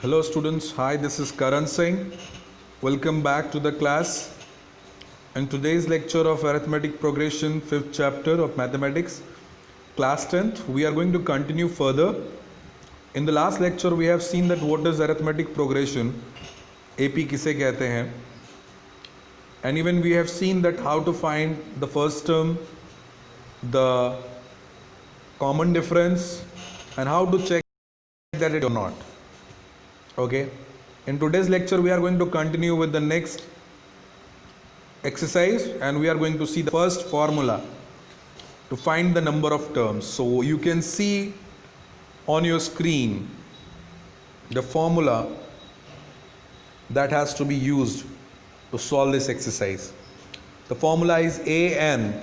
Hello students, hi, this is Karan Singh. Welcome back to the class. In today's lecture of Arithmetic Progression, 5th chapter of Mathematics, class 10th, we are going to continue further. In the last lecture, we have seen that what is arithmetic progression, AP किसे कहते हैं, and even we have seen that how to find the first term, the common difference, and how to check that it or not. Okay, in today's lecture we are going to continue with the next exercise and we are going to see the first formula to find the number of terms. So you can see on your screen the formula that has to be used to solve this exercise. The formula is AN,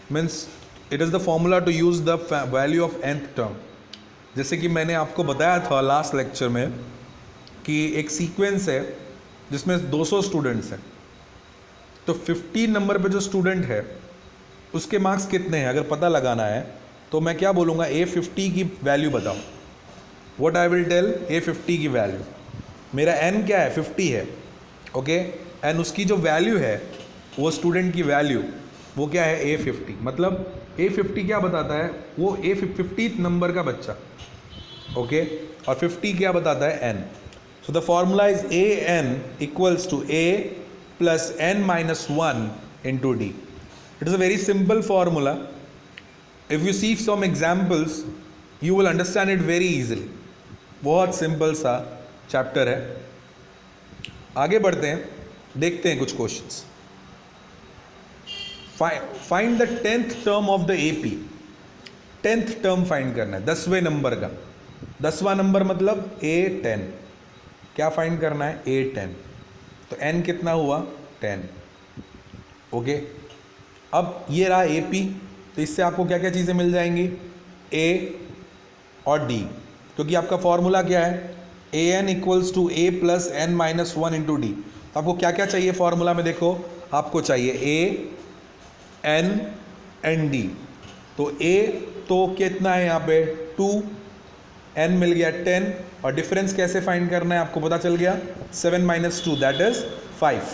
means it is the formula to use the value of nth term. जैसे कि मैंने आपको बताया था last lecture में कि एक sequence है जिसमें 200 स्टूडेंट्स हैं, तो 15 नंबर पे जो स्टूडेंट है उसके मार्क्स कितने हैं अगर पता लगाना है तो मैं क्या बोलूँगा, A50 की वैल्यू बताओ. What I will tell, A50 की वैल्यू. मेरा n क्या है, 50 है. ओके, एंड उसकी जो वैल्यू है वो स्टूडेंट की वैल्यू वो क्या है, A50. मतलब A50 क्या बताता है, वो A50 नंबर का बच्चा. ओके, और 50 क्या बताता है, n. So the formula is AN equals to A plus n minus 1 into D. It is a very simple formula. If you see some examples, you will understand it very easily. बहुत simple सा chapter है. आगे बढ़ते हैं, देखते हैं कुछ questions. Find the 10th term of the AP. 10th term find करना है, 10वें नंबर का. 10वां नंबर मतलब A10. क्या फाइंड करना है, A10. तो n कितना हुआ, 10. ओके, अब ये रहा AP. तो इससे आपको क्या क्या चीज़ें मिल जाएंगी, A और D, क्योंकि आपका फॉर्मूला क्या है, AN equals to A plus n minus 1 into D. तो आपको क्या क्या चाहिए फॉर्मूला में, देखो आपको चाहिए A n एंड D. तो A तो कितना है यहाँ पे, 2, n मिल गया 10, और डिफरेंस कैसे फाइंड करना है आपको पता चल गया, 7 माइनस 2 दैट इज 5.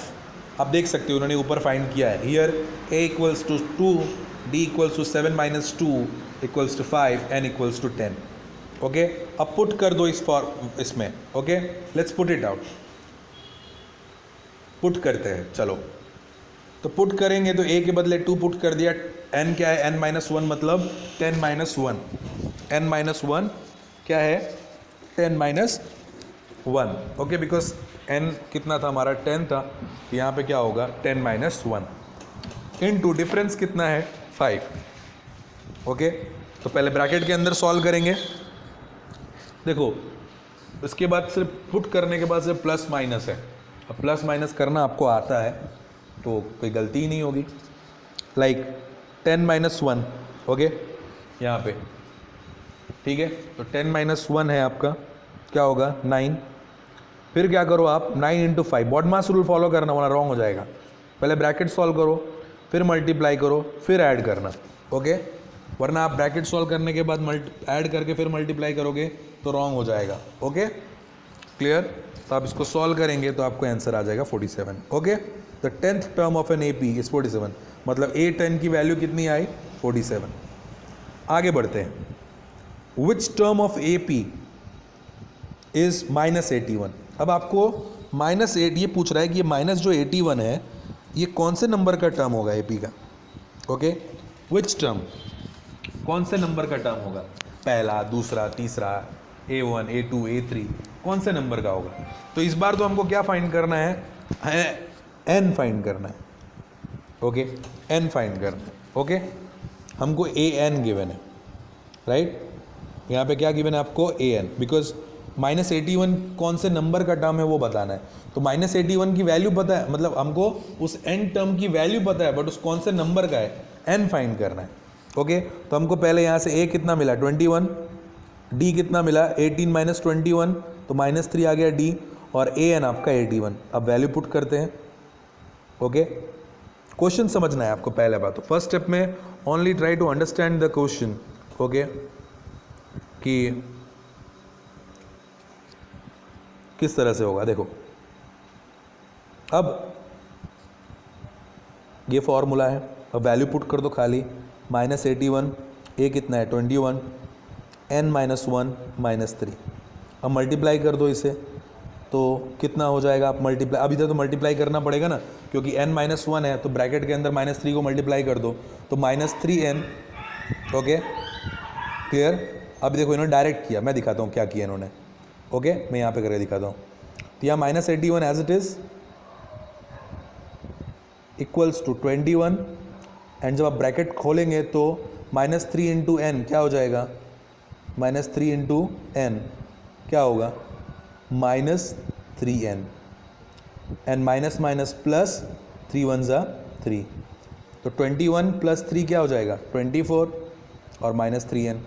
आप देख सकते हो उन्होंने ऊपर फाइंड किया है. Here a equals to 2, d equals to 7 minus 2 equals to 5, n equals to 10. Okay, अब पुट कर दो इसमें. Okay, let's put it out. Put करते हैं, चलो. तो पुट करेंगे तो a के बदले 2 पुट कर दिया. n क्या है, n माइनस 1 मतलब 10 माइनस 1. n माइनस 1 क्या है, 10 माइनस 1. ओके, बिकॉज n कितना था हमारा, 10 था. यहाँ पे क्या होगा, 10 माइनस 1 इनटू डिफरेंस कितना है, 5. ओके, तो पहले ब्रैकेट के अंदर सॉल्व करेंगे. देखो इसके बाद सिर्फ पुट करने के बाद सिर्फ प्लस माइनस है. अब प्लस माइनस करना आपको आता है तो कोई गलती ही नहीं होगी. Like 10 minus 1. ओके, यहाँ पे ठीक है. तो 10 माइनस 1 है आपका, क्या होगा, 9. फिर क्या करो आप, 9 इंटू 5. बॉडमास रूल फॉलो करना, वरना रॉन्ग हो जाएगा. पहले ब्रैकेट सॉल्व करो, फिर मल्टीप्लाई करो, फिर ऐड करना. ओके, वरना आप ब्रैकेट सॉल्व करने के बाद ऐड करके फिर मल्टीप्लाई करोगे तो रॉन्ग हो जाएगा. Okay, clear. तो आप इसको सॉल्व करेंगे तो आपको आंसर आ जाएगा 47. Okay, the 10th term of n AP is 47. मतलब A10 की वैल्यू कितनी आई, 47. आगे बढ़ते हैं. Which term of AP is minus 81? अब आपको -8 ये पूछ रहा है कि ये माइनस जो 81 है ये कौन से नंबर का टर्म होगा AP का. ओके, विच टर्म, कौन से नंबर का टर्म होगा, पहला, दूसरा, तीसरा, A1, A2, A3, कौन से नंबर का होगा. तो इस बार तो हमको क्या फाइंड करना है, n फाइंड करना है. ओके, n फाइंड करना है. ओके, हमको AN गिवन है, राइट. यहाँ पे क्या गिवन है आपको, AN, बिकॉज -81 कौन से नंबर का टर्म है वो बताना है. तो -81 की वैल्यू पता है, मतलब हमको उस n टर्म की वैल्यू पता है, बट उस कौन से नंबर का है, n फाइंड करना है. ओके, तो हमको पहले यहाँ से a कितना मिला, 21, d कितना मिला, 18 माइनस 21, तो -3 आ गया d, और an आपका 81. अब वैल्यू पुट करते हैं. ओके, क्वेश्चन समझना है आपको पहले बात. तो फर्स्ट स्टेप में only try to understand the question. Okay, कि किस तरह से होगा देखो, अब ये फॉर्मूला है, अब वैल्यू पुट कर दो खाली, -81, ए कितना है 21, n - 1 - 3, अब मल्टीप्लाई कर दो इसे, तो कितना हो जाएगा, आप मल्टीप्लाई, अब इधर तो मल्टीप्लाई करना पड़ेगा ना, क्योंकि n - 1 है तो ब्रैकेट के अंदर -3 को मल्टीप्लाई कर दो, तो -3n। Okay clear. अब देखो इन्होंने डायरेक्ट किया, मैं दिखाता हूँ क्या किया इन्होंने। ओके मैं यहाँ पे करके दिखाता हूँ, तो यहाँ -81 as it is equals to 21, and जब आप ब्रैकेट खोलेंगे तो -3 × n क्या हो जाएगा, -3 × n क्या होगा, -3n, and minus minus plus 3 × 1 = 3, तो 21 + 3 क्या हो जाएगा 24 और -3n।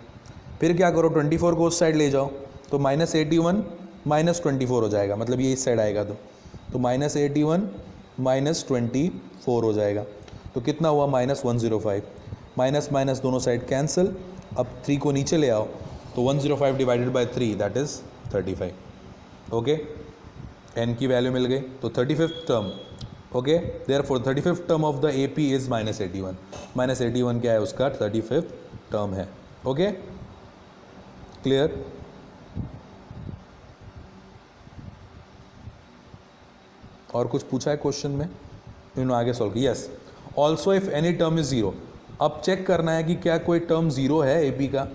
फिर क्या करो 24 को उस साइड ले जाओ, तो -81 - 24 हो जाएगा, मतलब ये इस साइड आएगा तो -81 - 24 हो जाएगा, तो कितना हुआ -105, माइनस माइनस दोनों साइड कैंसिल। अब 3 को नीचे ले आओ, तो 105 / 3 दैट इज़ 35। ओके n की वैल्यू मिल गई, तो 35th term. Okay therefore 35th term of the AP is -81, -81 क्या है उसका 35th टर्म है। Okay clear. और कुछ पूछा है क्वेश्चन में, इन्होंने आगे सॉल्व किया। Yes also if any term is 0, अब चेक करना है कि क्या कोई टर्म 0 है AP का।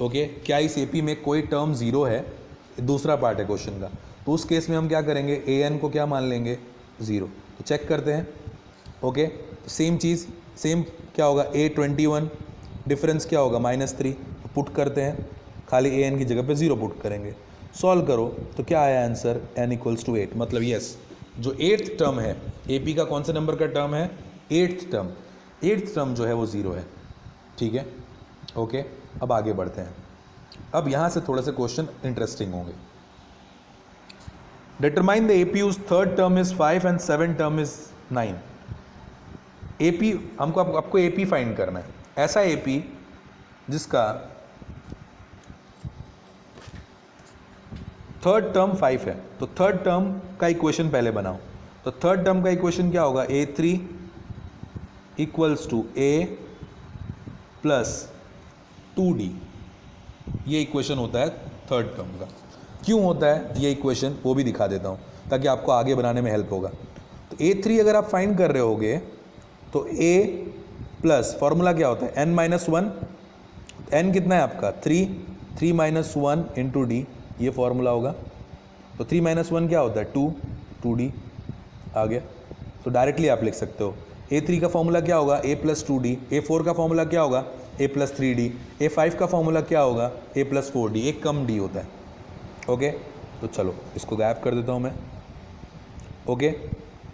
ओके क्या इस AP में कोई टर्म 0 है, दूसरा पार्ट है क्वेश्चन का, तो उस केस में हम क्या करेंगे an को क्या मान लेंगे 0, तो चेक करते हैं। ओके सेम चीज़, सेम क्या होगा A21, डिफरेंस क्या होगा -3, पुट करते हैं, खाली an की जगह पे 0 पुट करेंगे, सॉल्व करो तो क्या आया आंसर n = 8, मतलब यस जो 8th टर्म है AP का, कौन से नंबर का टर्म है 8th टर्म, 8th टर्म जो है वो 0 है। ठीक है ओके अब आगे बढ़ते हैं, अब यहाँ से थोड़े से क्वेश्चन इंटरेस्टिंग होंगे। Determine the AP whose third term is 5 and 7th term is 9। AP हमको आपको AP फाइंड करना है, ऐसा AP जिसका थर्ड टर्म 5 है, तो थर्ड टर्म का इक्वेशन पहले बनाओ, तो थर्ड टर्म का इक्वेशन क्या होगा A3 = A + 2D, ये इक्वेशन होता है थर्ड टर्म का। क्यों होता है ये इक्वेशन वो भी दिखा देता हूँ ताकि आपको आगे बनाने में हेल्प होगा। तो A3 अगर आप फाइंड कर रहे होगे तो A प्लस फॉर्मूला क्या होता है n - 1, n कितना है आपका 3 - 1 × D, ये फॉर्मूला होगा, तो 3 - 1 क्या होता है 2D आ गया, तो डायरेक्टली आप लिख सकते हो। A3 का फॉर्मूला क्या होगा A + 2D, A4 का फॉर्मूला क्या होगा A + 3D, A5 का फॉर्मूला क्या होगा A + 4D, एक कम D होता है। ओके तो चलो इसको गायब कर देता हूँ मैं। ओके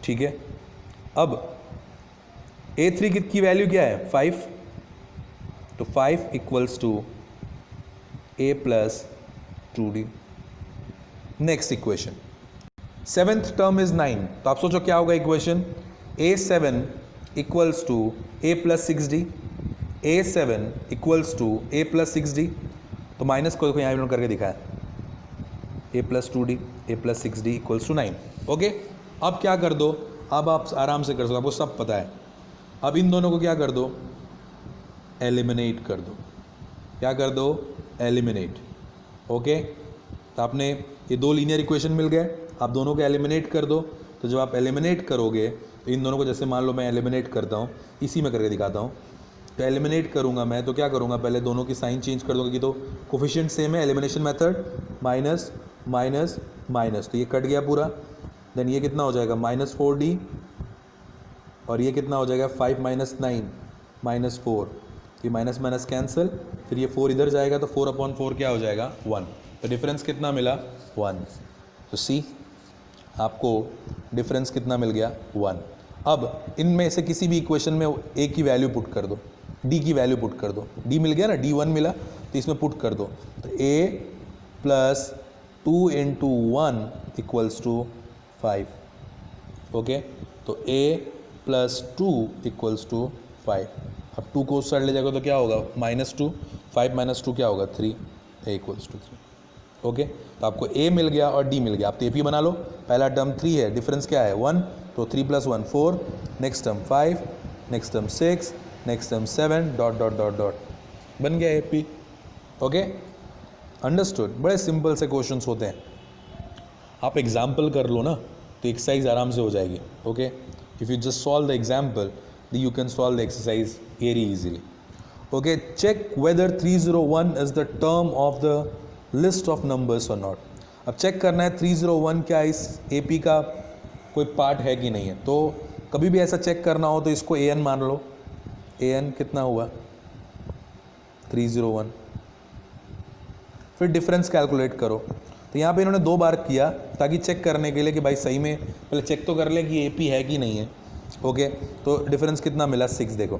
ठीक है, अब A3 की वैल्यू क्या है 5, तो 5 = A + 2D। Next equation 7th term is 9, तो आप सोचो क्या होगा equation A7 = A + 6D, A7 = A + 6D, तो माइनस को देखो यहाँ इन्होंने करके दिखाया A + 2D A + 6D = 9। Okay अब क्या कर दो, अब आप आराम से कर सकते हो, आपको सब पता है। अब इन दोनों को क्या कर दो एलिमिनेट कर दो, क्या कर दो एलिमिनेट। ओके तो आपने ये दो लीनियर इक्वेशन मिल गए, आप दोनों को एलिमिनेट कर दो, तो जब आप एलिमिनेट करोगे तो इन दोनों को, जैसे मान लो मैं एलिमिनेट करता हूँ, इसी में करके दिखाता हूँ, तो एलिमिनेट करूँगा मैं तो क्या करूँगा पहले दोनों की साइन चेंज कर दूँगा, कि तो कोफिशिएंट सेम है, elimination method minus minus minus, तो ये कट गया पूरा, देन ये कितना हो जाएगा -4D, और ये कितना हो जाएगा 5 - 9 - 4, ये माइनस माइनस कैंसिल, फिर ये 4 इधर जाएगा तो 4/4 क्या हो जाएगा 1, तो डिफरेंस कितना मिला 1, तो सी आपको डिफरेंस कितना मिल गया 1। अब इनमें से किसी भी इक्वेशन में A की वैल्यू पुट कर दो, D की वैल्यू पुट कर दो, D मिल गया ना D1 मिला, तो इसमें पुट कर दो, तो A + 2 × 1 = 5। ओके तो A + 2 = 5, अब 2 को उस साइड ले जाएगा तो क्या होगा -2, 5 - 2 क्या होगा 3, A = 3। ओके, तो आपको ए मिल गया और डी मिल गया। आप तो AP बना लो। पहला टर्म 3 है, डिफरेंस क्या है 1, तो 3 + 1 4, next term 5, next term 6, next term 7 dot dot dot dot, बन गया AP। Okay, understood. बड़े सिंपल से क्वेश्चंस होते हैं, आप एग्जाम्पल कर लो ना तो एक्सरसाइज आराम से हो जाएगी। Okay, if you just solve the example you can solve the exercise very easily. Okay, check whether 301 is the term of the list of numbers और नॉट। अब चेक करना है 301 क्या इस AP का कोई पार्ट है कि नहीं है। तो कभी भी ऐसा चेक करना हो तो इसको AN मान लो। AN कितना हुआ 301, फिर डिफरेंस कैलकुलेट करो। तो यहाँ पे इन्होंने 2 बार किया ताकि चेक करने के लिए कि भाई सही में पहले चेक तो कर ले कि AP है कि नहीं है। ओके, तो डिफरेंस कितना मिला 6, देखो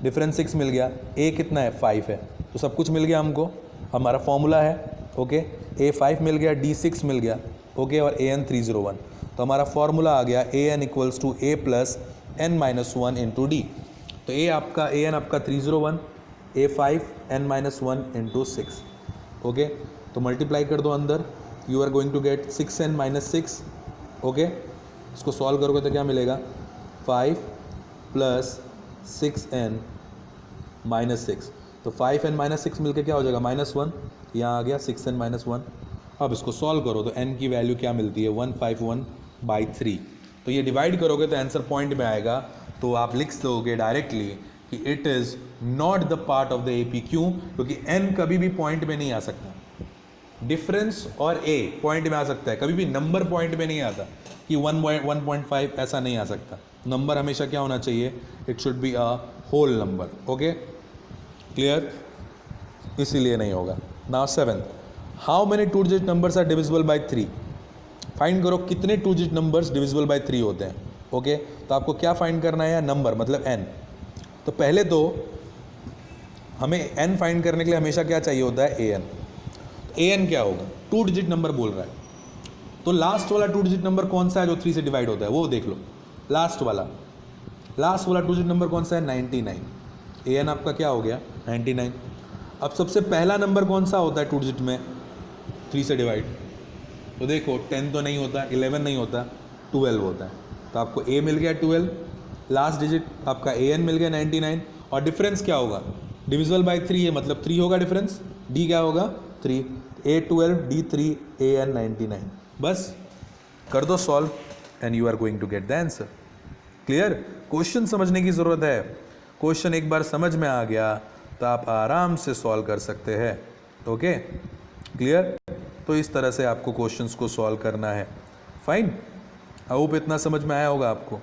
डिफरेंस 6 मिल गया। A कितना है 5 है, तो सब कुछ मिल गया हमको, हमारा फॉर्मूला है। ओके, A 5 मिल गया, D 6 मिल गया। ओके, और AN 301, तो हमारा फॉर्मूला आ गया AN = A + n - 1 × D। तो AN आपका 301, A 5 n - 1 × 6। ओके, तो मल्टीप्लाई कर दो अंदर, you are going to get 6n - 6। Okay, इसको सॉल्व करोगे तो क्या मिलेगा 5 + 6n - 6, तो 5n - 6 मिलकर क्या हो जाएगा -1, यहाँ आ गया 6n - 1। अब इसको सॉल्व करो तो n की वैल्यू क्या मिलती है 151/3। तो ये डिवाइड करोगे तो आंसर पॉइंट में आएगा। तो आप लिख दोगे डायरेक्टली कि it is not the part of the AP। क्यों? क्योंकि n कभी भी पॉइंट में नहीं आ सकता। डिफरेंस और A पॉइंट में आ सकता है, कभी भी नंबर पॉइंट में नहीं आता कि 1.5 ऐसा नहीं आ सकता। नंबर हमेशा क्या होना चाहिए, it should be a whole number. Okay, clear, इसीलिए नहीं होगा। Now 7th, how many 2 digit numbers are divisible by 3। Find करो कितने 2 डिजिट नंबर्स डिविजिबल बाय 3 होते हैं। ओके, तो आपको क्या फाइंड करना है, नंबर मतलब n। तो पहले तो हमें n फाइंड करने के लिए हमेशा क्या चाहिए होता है AN। AN क्या होगा, 2 डिजिट नंबर बोल रहा है, तो लास्ट वाला 2 डिजिट नंबर कौन सा है जो 3 से डिवाइड होता है, वो देख लो। लास्ट वाला 2 डिजिट नंबर कौन सा है 99। AN आपका क्या हो गया 99। अब सबसे पहला नंबर कौन सा होता है 2 डिजिट में 3 से डिवाइड, तो देखो 10 तो नहीं होता, 11 नहीं होता, 12 होता है। तो आपको A मिल गया 12, लास्ट डिजिट आपका AN मिल गया 99, और डिफरेंस क्या होगा, डिविजिबल बाय 3 है मतलब 3 होगा डिफरेंस। D क्या होगा 3, A 12, D 3, AN 99। बस कर दो solve and you are going to get the answer. Clear, question समझने की ज़रूरत है। क्वेश्चन एक बार समझ में आ गया तो आप आराम से सॉल्व कर सकते हैं। Okay, clear. तो इस तरह से आपको क्वेश्चंस को सॉल्व करना है। फाइन, आई होप इतना समझ में आया होगा आपको।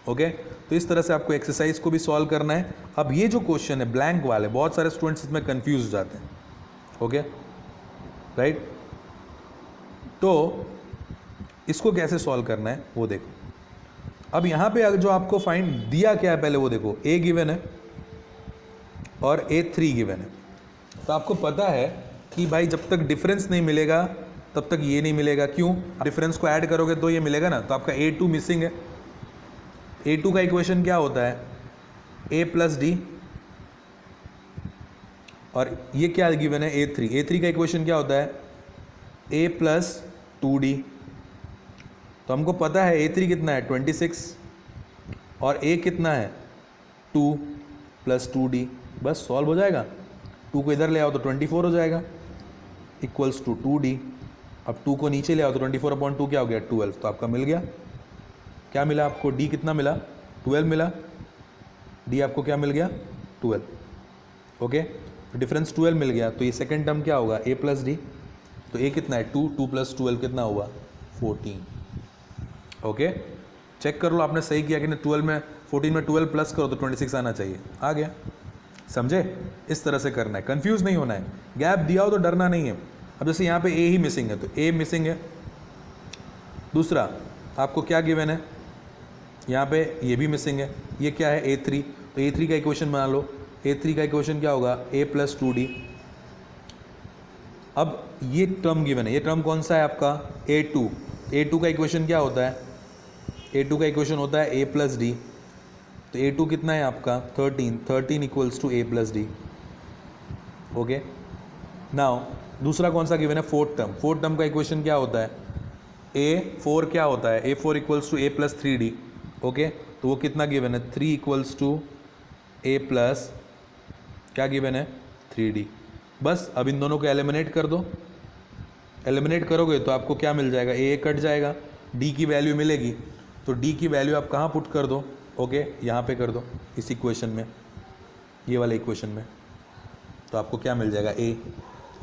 ओके, तो इस तरह से आपको एक्सरसाइज को भी सॉल्व करना है। अब ये जो क्वेश्चन है ब्लैंक वाले, बहुत सारे स्टूडेंट्स इसमें कंफ्यूज हो जाते हैं। ओके, राइट, तो इसको कैसे सॉल्व करना है वो देखो। अब यहाँ पे जो आपको फाइंड दिया क्या है पहले वो देखो, A गिवन है और A 3 गिवन है। तो आपको पता है कि भाई जब तक डिफरेंस नहीं मिलेगा तब तक ये नहीं मिलेगा। क्यों? डिफरेंस को ऐड करोगे तो ये मिलेगा ना। तो आपका A2 मिसिंग है। A2 का इक्वेशन क्या होता है A + D, और ये क्या गिवन है A3। A3 का इक्वेशन क्या होता है A + 2D। तो हमको पता है A3 कितना है 26 और A कितना है 2 + 2D। बस सॉल्व हो जाएगा। 2 को इधर ले आओ तो 24 हो जाएगा इक्वल्स टू 2D। अब 2 को नीचे ले आओ तो 24/2 क्या हो गया 12। तो आपका मिल गया, क्या मिला आपको D कितना मिला 12 मिला। D आपको क्या मिल गया 12। ओके, डिफरेंस 12 मिल गया। तो ये सेकंड टर्म क्या होगा A + D। तो A कितना है 2 + 12 कितना हुआ 14। ओके, चेक कर लो आपने सही किया कि नहीं। 14 में 12 प्लस करो तो 26 आना चाहिए, आ गया। समझे? इस तरह से करना है, कंफ्यूज नहीं होना है। गैप दिया हो तो डरना नहीं है। अब जैसे यहाँ पे A ही मिसिंग है तो A मिसिंग है। दूसरा आपको क्या गिवन है, यहाँ पे ये भी मिसिंग है। ये क्या है A3। तो A3 का इक्वेशन बना लो। A3 का इक्वेशन क्या होगा A + 2D। अब ये टर्म गिवन है, ये टर्म कौन सा है आपका A2। A2 का इक्वेशन क्या होता है A2 का इक्वेशन होता है A + D। तो A2 कितना है आपका 13 = A + D। ओके, नाउ दूसरा कौन सा गिवन है, फोर्थ टर्म का इक्वेशन क्या होता है, A4 क्या होता है, A4 equals to A plus 3D। Okay, तो वो कितना गिवन है, 3 इक्वल्स टू A प्लस क्या गिवन है, 3D। बस अब इन दोनों को एलिमिनेट कर दो, एलिमिनेट करोगे तो आपको क्या मिल जाएगा, A कट जाएगा, D की वैल्यू मिलेगी, तो D की वैल्यू आप कहाँ पुट कर दो, ओके यहाँ पे कर दो इस इक्वेशन में, ये वाले इक्वेशन में, तो आपको क्या मिल जाएगा,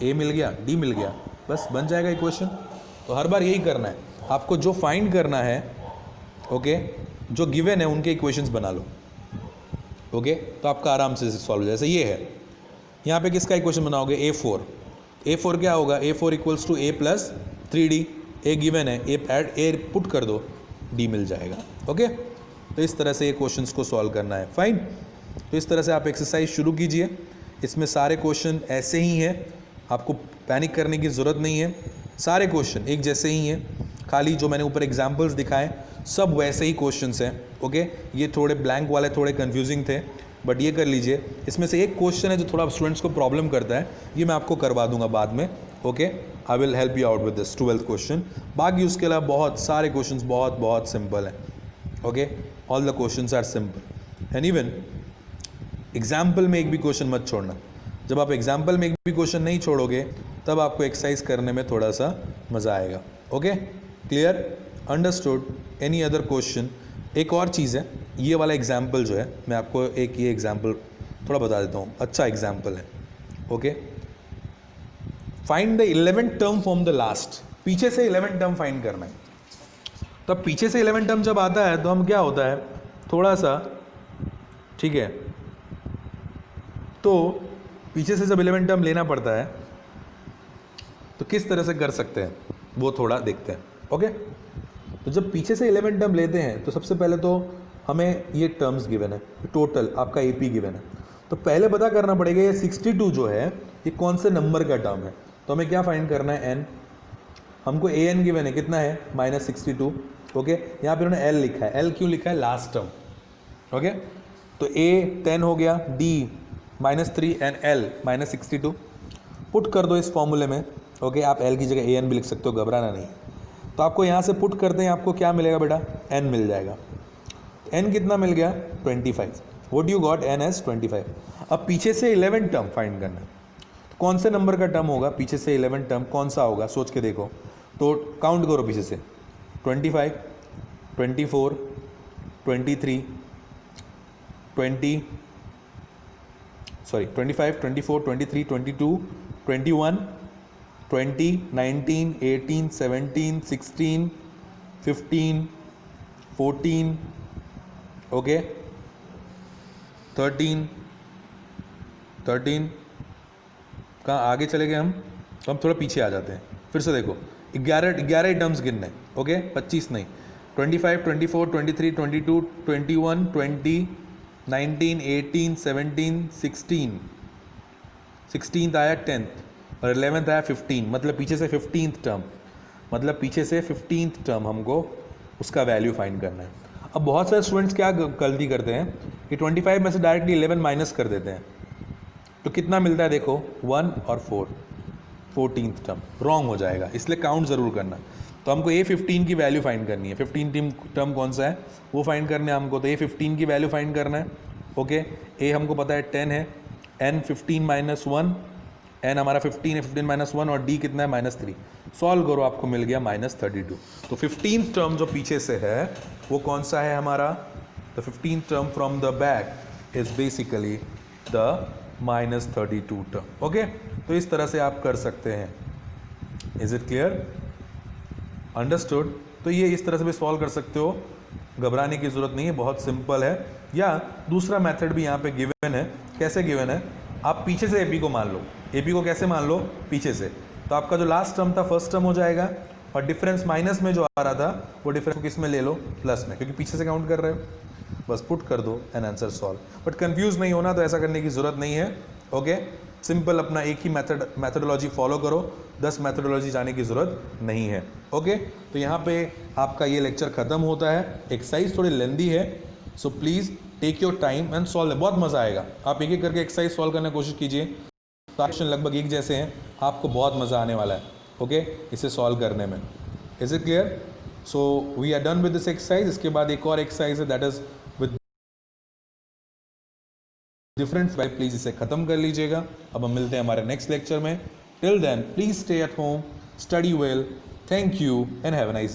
A मिल गया, D मिल गया, बस बन जाएगा इक्वेशन। तो हर बार यही करना है आपको, जो फाइंड करना है, ओके जो गिवन है उनके इक्वेशंस बना लो, ओके तो आपका आराम से सॉल्व हो जाए। जैसे ये है, यहाँ पे किसका इक्वेशन बनाओगे, A4 क्या होगा, A4 equals to A plus 3D, A given है, A पुट कर दो, D मिल जाएगा। ओके, तो इस तरह से ये क्वेश्चंस को सॉल्व करना है, फाइन। तो इस तरह से आप एक्सरसाइज शुरू कीजिए, इसमें सारे क्वेश्चन ऐसे ही हैं, आपको पैनिक करने की ज़रूरत नहीं है, सारे क्वेश्चन एक जैसे ही हैं, खाली जो मैंने ऊपर एग्जाम्पल्स दिखाए सब वैसे ही क्वेश्चंस हैं। ओके, ये थोड़े ब्लैंक वाले थोड़े कन्फ्यूजिंग थे, बट ये कर लीजिए। इसमें से एक क्वेश्चन है जो थोड़ा स्टूडेंट्स को प्रॉब्लम करता है, ये मैं आपको करवा दूंगा बाद में। Okay, I will help you out with this 12th question. बाकी उसके अलावा बहुत सारे क्वेश्चंस बहुत सिंपल हैं। Okay, all the questions are simple and even example में एक भी क्वेश्चन मत छोड़ना। जब आप एग्जाम्पल में एक भी क्वेश्चन नहीं छोड़ोगे तब आपको एक्सरसाइज करने में थोड़ा सा मज़ा आएगा। Okay, clear, understood, any other question. एक और चीज़ है, ये वाला एग्जाम्पल जो है मैं आपको एक ये एग्जाम्पल थोड़ा बता देता हूँ, अच्छा एग्जाम्पल है। Okay, find the 11th term from the last, पीछे से 11th टर्म फाइंड करना है। तब पीछे से 11th टर्म जब आता है तो हम क्या होता है थोड़ा सा, ठीक है, तो पीछे से जब 11th टर्म लेना पड़ता है तो किस तरह से कर सकते हैं वो थोड़ा देखते हैं। ओके, तो जब पीछे से 11th टर्म लेते हैं तो सबसे पहले तो हमें ये टर्म्स गिवन है, टोटल आपका AP गिवन है, तो पहले पता करना पड़ेगा ये 62 जो है ये कौन से नंबर का टर्म है। तो हमें क्या फाइंड करना है, n, हमको AN गिवन है, कितना है, -62। ओके, यहाँ पे उन्होंने L लिखा है, L क्यों लिखा है, लास्ट टर्म। ओके, तो A 10 हो गया, D -3 एंड L -62, पुट कर दो इस फॉर्मूले में। ओके, आप L की जगह AN भी लिख सकते हो, घबराना नहीं। तो आपको यहाँ से पुट करते हैं, आपको क्या मिलेगा बेटा, n मिल जाएगा। n कितना मिल गया, 25। What you got, n as 25। अब पीछे से 11th टर्म फाइंड करना है, तो कौन से नंबर का टर्म होगा पीछे से 11th टर्म, कौन सा होगा, सोच के देखो। तो काउंट करो पीछे से, 25, 24, 23, 25, 24, 23, 22, 21, 20, 19, 18, 17, 16, 15, 14, ओके, 13 कहाँ आगे चले गए हम, तो हम थोड़ा पीछे आ जाते हैं। फिर से देखो, 11 टर्म्स गिनने, ओके 25 नहीं, 25, 24, 23, 22, 21, 20, 19, 18, 17, 16 आया 10th और 11th आया 15, मतलब पीछे से 15th टर्म, मतलब पीछे से 15th टर्म हमको उसका वैल्यू फाइंड करना है। अब बहुत सारे स्टूडेंट्स क्या गलती करते हैं कि 25 में से डायरेक्टली 11 माइनस कर देते हैं, तो कितना मिलता है देखो, 1 और 4, 14th टर्म, रॉन्ग हो जाएगा, इसलिए काउंट ज़रूर करना। तो हमको A15 की वैल्यू फाइंड करनी है, 15 टर्म कौन सा है वो फाइंड करना है हमको, तो A15 की वैल्यू फाइंड करना है। ओके, A हमको पता है 10 है, N 15 - 1, N हमारा 15 है, 15 - 1 और D कितना है, -3। सॉल्व करो, आपको मिल गया -32। तो 15th टर्म जो पीछे से है वो कौन सा है हमारा, the 15th term from the back is basically the -32 term. Okay, तो इस तरह से आप कर सकते हैं। Is it clear, understood. तो ये इस तरह से भी सॉल्व कर सकते हो, घबराने की ज़रूरत नहीं है, बहुत सिंपल है। या दूसरा मेथड भी यहाँ पे गिवन है, कैसे गिवन है, आप पीछे से AP को मान लो, AP को कैसे मान लो, पीछे से, तो आपका जो लास्ट टर्म था फर्स्ट टर्म हो जाएगा, और डिफरेंस माइनस में जो आ रहा था वो डिफरेंस किस में ले लो, प्लस में, क्योंकि पीछे से काउंट कर रहे हो, बस पुट कर दो and answer solve. But confuse नहीं होना, तो ऐसा करने की ज़रूरत नहीं है। ओके, सिंपल अपना एक ही मैथडोलॉजी फॉलो करो, 10 मैथडोलॉजी जाने की ज़रूरत नहीं है। ओके, तो यहाँ पे आपका ये लेक्चर ख़त्म होता है। एक्सरसाइज थोड़ी लेंदी है, so please take your time and solve, बहुत मज़ा आएगा। आप एक एक करके एक्सरसाइज सॉल्व करने की कोशिश कीजिए, क्वेश्चन लगभग एक जैसे हैं, आपको बहुत मज़ा आने वाला है, ओके, इसे सॉल्व करने में। Is it clear? So we are done with this exercise. इसके बाद एक और एक्सरसाइज है, that is with different. Please इसे खत्म कर लीजिएगा। अब हम मिलते हैं हमारे नेक्स्ट लेक्चर में। Till then please stay at home, study well, thank you and have a nice